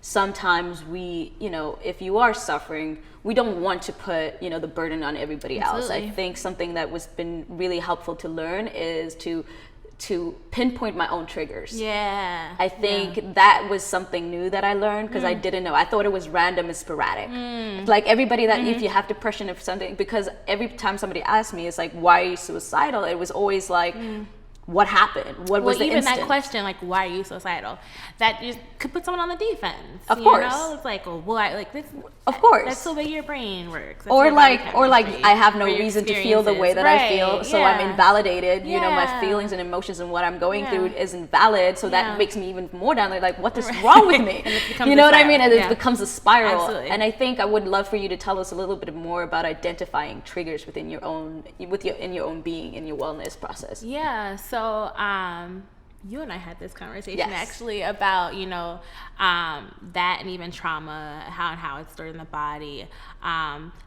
sometimes we, if you are suffering, we don't want to put, the burden on everybody else. I think something that was been really helpful to learn is to pinpoint my own triggers. Yeah. I think that was something new that I learned, because I didn't know. I thought it was random and sporadic. Like everybody that if you have depression, if something, because every time somebody asked me, it's like, why are you suicidal? It was always like, what happened? What was the even instant? That question, like, why are you suicidal? That just could put someone on the defense. Of course. It's like, well, why? Like this. Of course. That's the way your brain works. That's Or your like, biochemistry, I have no or your reason to feel the way that I feel, so I'm invalidated. My feelings and emotions and what I'm going through isn't valid, so that makes me even more down. Like, what is wrong with me? You know what I mean? And it becomes a spiral. Absolutely. And I think I would love for you to tell us a little bit more about identifying triggers within your own, in your own being, in your wellness process. Yeah. So, you and I had this conversation actually about, that and even trauma, how it's stored in the body.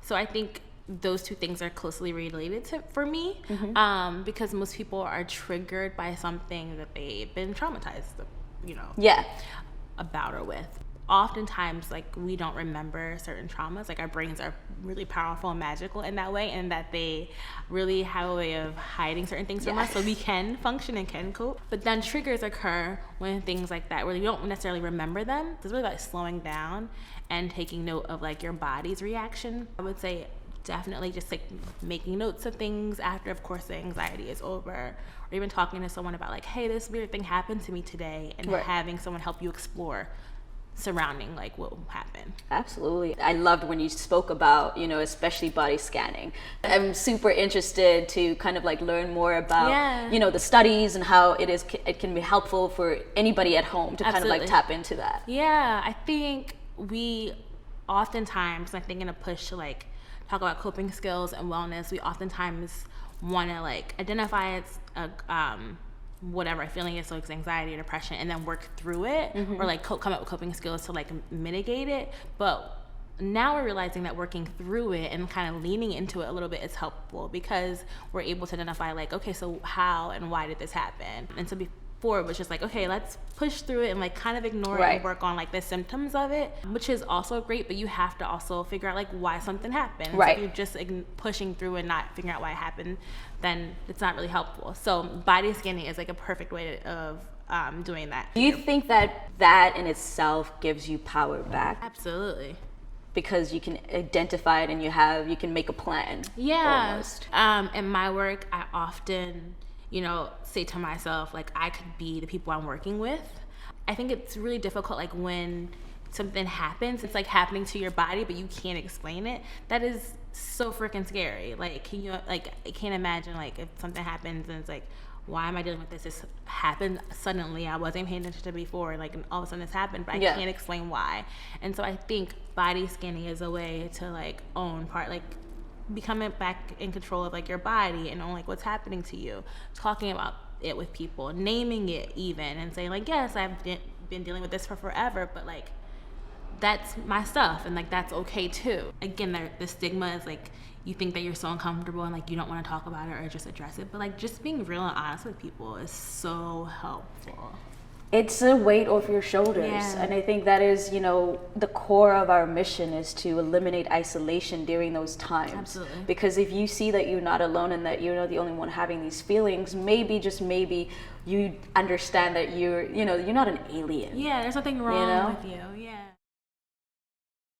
So I think those two things are closely related for me, because most people are triggered by something that they've been traumatized, about or with. Oftentimes, like, we don't remember certain traumas. Like, our brains are really powerful and magical in that way, and that they really have a way of hiding certain things from us, so we can function and can cope. But then triggers occur when things like that, where you don't necessarily remember them. It's really like slowing down and taking note of like your body's reaction. I would say definitely just like making notes of things after, of course, the anxiety is over, or even talking to someone about like, hey, this weird thing happened to me today, and having someone help you explore surrounding like what happened. Absolutely. I loved when you spoke about, especially body scanning. I'm super interested to kind of like learn more about, the studies and how it can be helpful for anybody at home to kind of like tap into that. Yeah, I think we oftentimes, I think in a push to like talk about coping skills and wellness, we oftentimes want to like identify it's whatever feeling is, so it's anxiety or depression, and then work through it, or like come up with coping skills to like mitigate it. But now we're realizing that working through it and kind of leaning into it a little bit is helpful, because we're able to identify like, okay, so how and why did this happen? And so before it was just like, okay, let's push through it and like kind of ignore it and work on like the symptoms of it, which is also great, but you have to also figure out like why something happened. So if you're just pushing through and not figuring out why it happened, then it's not really helpful. So body scanning is like a perfect way of doing that. Do you think that in itself gives you power back? Absolutely. Because you can identify it and you can make a plan. Yeah. Almost. In my work, I often, say to myself, like, I could be the people I'm working with. I think it's really difficult, like, when something happens, it's like happening to your body, but you can't explain it. That is so freaking scary. Like, I can't imagine, like, if something happens and it's like, why am I dealing with this? This happened suddenly. I wasn't paying attention to before, like, and all of a sudden this happened, but I can't explain why. And so I think body scanning is a way to, like, own becoming back in control of, like, your body and own, like, what's happening to you. Talking about it with people, naming it even, and saying, like, yes, I've been dealing with this for forever, but, like, that's my stuff, and like that's okay too. Again, the stigma is like you think that you're so uncomfortable and like you don't want to talk about it or just address it, but like just being real and honest with people is so helpful. It's a weight off your shoulders, and I think that is, the core of our mission is to eliminate isolation during those times. Absolutely. Because if you see that you're not alone and that you're not the only one having these feelings, maybe, just maybe, you understand that you're not an alien. Yeah, there's nothing wrong with you.